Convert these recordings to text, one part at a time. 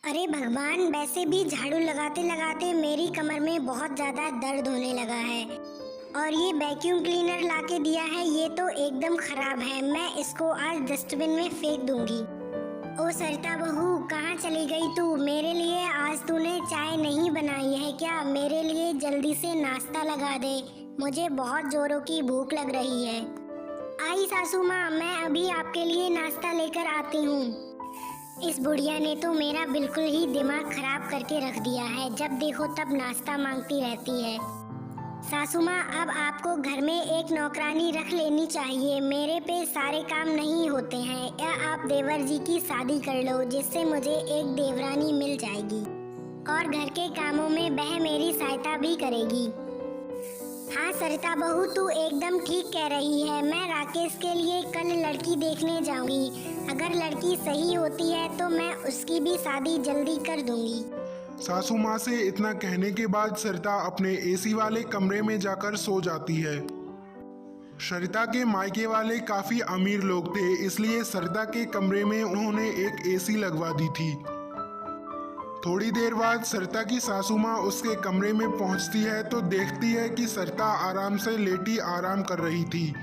अरे भगवान, वैसे भी झाड़ू लगाते लगाते मेरी कमर में बहुत ज़्यादा दर्द होने लगा है। और ये वैक्यूम क्लीनर लाके दिया है, ये तो एकदम ख़राब है। मैं इसको आज डस्टबिन में फेंक दूंगी। ओ सरिता बहू, कहाँ चली गई तू? मेरे लिए आज तूने चाय नहीं बनाई है क्या? मेरे लिए जल्दी से नाश्ता लगा दे, मुझे बहुत जोरों की भूख लग रही है। आई सासू माँ, मैं अभी आपके लिए नाश्ता लेकर आती हूँ। इस बुढ़िया ने तो मेरा बिल्कुल ही दिमाग खराब करके रख दिया है। जब देखो तब नाश्ता मांगती रहती है। सासू माँ, अब आपको घर में एक नौकरानी रख लेनी चाहिए। मेरे पे सारे काम नहीं होते हैं। या आप देवर जी की शादी कर लो, जिससे मुझे एक देवरानी मिल जाएगी और घर के कामों में वह मेरी सहायता भी करेगी। हाँ सरिता बहू, तू एकदम ठीक कह रही है। मैं राकेश के लिए कल लड़की देखने जाऊंगी। अगर लड़की सही होती है तो मैं उसकी भी शादी जल्दी कर दूंगी। सासू माँ से इतना कहने के बाद सरिता अपने एसी वाले कमरे में जाकर सो जाती है। सरिता के मायके वाले काफी अमीर लोग थे, इसलिए सरिता के कमरे में उन्होंने एक एसी लगवा दी थी। थोड़ी देर बाद सरिता की सासू माँ उसके कमरे में पहुंचती है तो देखती है कि सरिता आराम से लेटी आराम कर रही थी।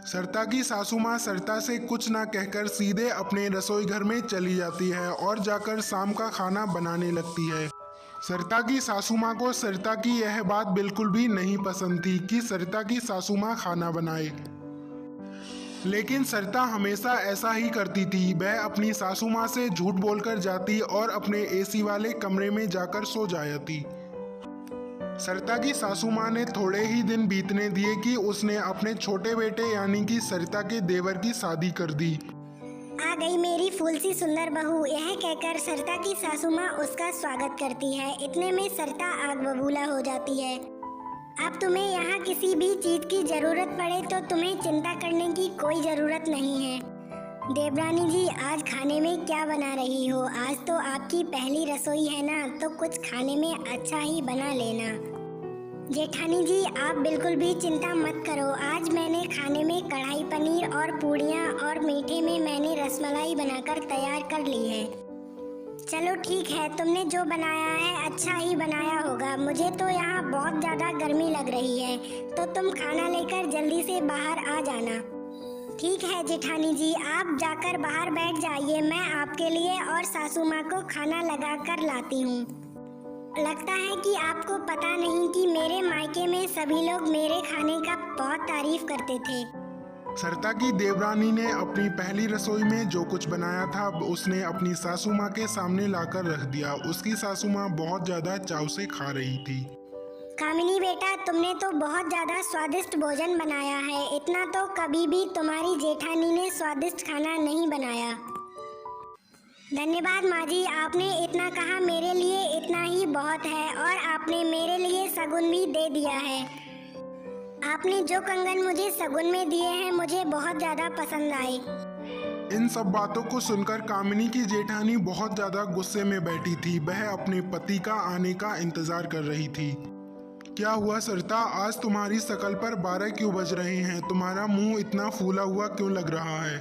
सरिता की सासू माँ सरिता से कुछ ना कहकर सीधे अपने रसोई घर में चली जाती है और जाकर शाम का खाना बनाने लगती है। सरिता की सासू माँ को सरिता की यह बात बिल्कुल भी नहीं पसंद थी कि सरिता की सासू माँ खाना बनाए, लेकिन सरिता हमेशा ऐसा ही करती थी। वह अपनी सासू माँ से झूठ बोलकर जाती और अपने एसी वाले कमरे में जाकर सो जाती। सरिता की सासू माँ ने थोड़े ही दिन बीतने दिए कि उसने अपने छोटे बेटे यानी कि सरिता के देवर की शादी कर दी। आ गई मेरी फूल सी सुंदर बहू, यह कहकर सरिता की सासू माँ उसका स्वागत करती है। इतने में सरिता आग बबूला हो जाती है। अब तुम्हें यहाँ किसी भी चीज की जरूरत पड़े तो तुम्हें चिंता करने की कोई जरूरत नहीं है। देवरानी जी, आज खाने में क्या बना रही हो? आज तो आपकी पहली रसोई है ना, तो कुछ खाने में अच्छा ही बना लेना। जेठानी जी, आप बिल्कुल भी चिंता मत करो। आज मैंने खाने में कढ़ाई पनीर और पूड़ियाँ और मीठे में मैंने रसमलाई बनाकर तैयार कर ली है। चलो ठीक है, तुमने जो बनाया है अच्छा ही बनाया होगा। मुझे तो यहाँ बहुत ज़्यादा गर्मी लग रही है, तो तुम खाना लेकर जल्दी से बाहर आ जाना। ठीक है जेठानी जी, आप जाकर बाहर बैठ जाइए। मैं आपके लिए और सासू माँ को खाना लगा कर लाती हूँ। लगता है कि आपको पता नहीं कि मेरे मायके में सभी लोग मेरे खाने का बहुत तारीफ करते थे। सरिता की देवरानी ने अपनी पहली रसोई में जो कुछ बनाया था उसने अपनी सासू माँ के सामने लाकर रख दिया। उसकी सासू माँ बहुत ज्यादा चाव से खा रही थी। कामिनी बेटा, तुमने तो बहुत ज्यादा स्वादिष्ट भोजन बनाया है। इतना तो कभी भी तुम्हारी जेठानी ने स्वादिष्ट खाना नहीं बनाया। धन्यवाद माँ जी, आपने इतना कहा, मेरे लिए इतना ही बहुत है। और आपने मेरे लिए शगुन भी दे दिया है। आपने जो कंगन मुझे शगुन में दिए हैं मुझे बहुत ज्यादा पसंद आए। इन सब बातों को सुनकर कामिनी की जेठानी बहुत ज्यादा गुस्से में बैठी थी। वह अपने पति का आने का इंतजार कर रही थी। क्या हुआ सरिता, आज तुम्हारी शकल पर 12 क्यों बज रहे हैं? तुम्हारा मुंह इतना फूला हुआ क्यों लग रहा है?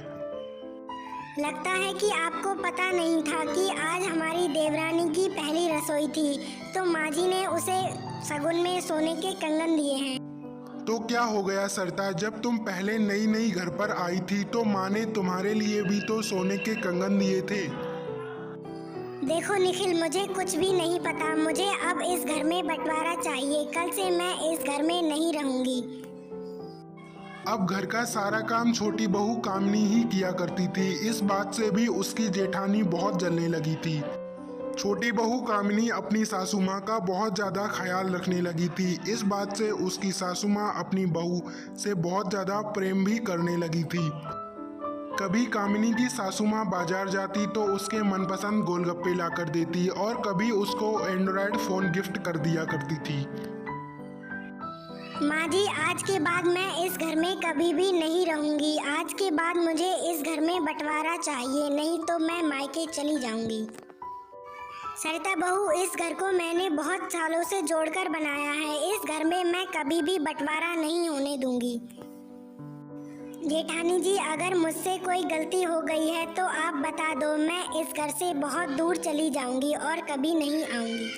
लगता है कि आपको पता नहीं था कि आज हमारी देवरानी की पहली रसोई थी, तो माँ जी ने उसे शगुन में सोने के कंगन दिए हैं। तो क्या हो गया सरिता, जब तुम पहले नई नई घर पर आई थी तो माँ ने तुम्हारे लिए भी तो सोने के कंगन दिए थे। देखो निखिल, मुझे कुछ भी नहीं पता। मुझे अब इस घर में बंटवारा चाहिए। कल से मैं इस घर में नहीं रहूंगी। अब घर का सारा काम छोटी बहू कामिनी ही किया करती थी। इस बात से भी उसकी जेठानी बहुत जलने लगी थी। छोटी बहू कामिनी अपनी सासू माँ का बहुत ज़्यादा ख्याल रखने लगी थी। इस बात से उसकी सासू माँ अपनी बहू से बहुत ज़्यादा प्रेम भी करने लगी थी। कभी कामिनी की सासू माँ बाजार जाती तो उसके मनपसंद गोलगप्पे ला कर देती और कभी उसको एंड्रॉयड फ़ोन गिफ्ट कर दिया करती थी। माँ जी, आज के बाद मैं इस घर में कभी भी नहीं रहूंगी। आज के बाद मुझे इस घर में बंटवारा चाहिए, नहीं तो मैं मायके चली जाऊंगी। सरिता बहू, इस घर को मैंने बहुत सालों से जोड़कर बनाया है। इस घर में मैं कभी भी बंटवारा नहीं होने दूंगी। जेठानी जी, अगर मुझसे कोई गलती हो गई है तो आप बता दो, मैं इस घर से बहुत दूर चली जाऊंगी और कभी नहीं आऊंगी।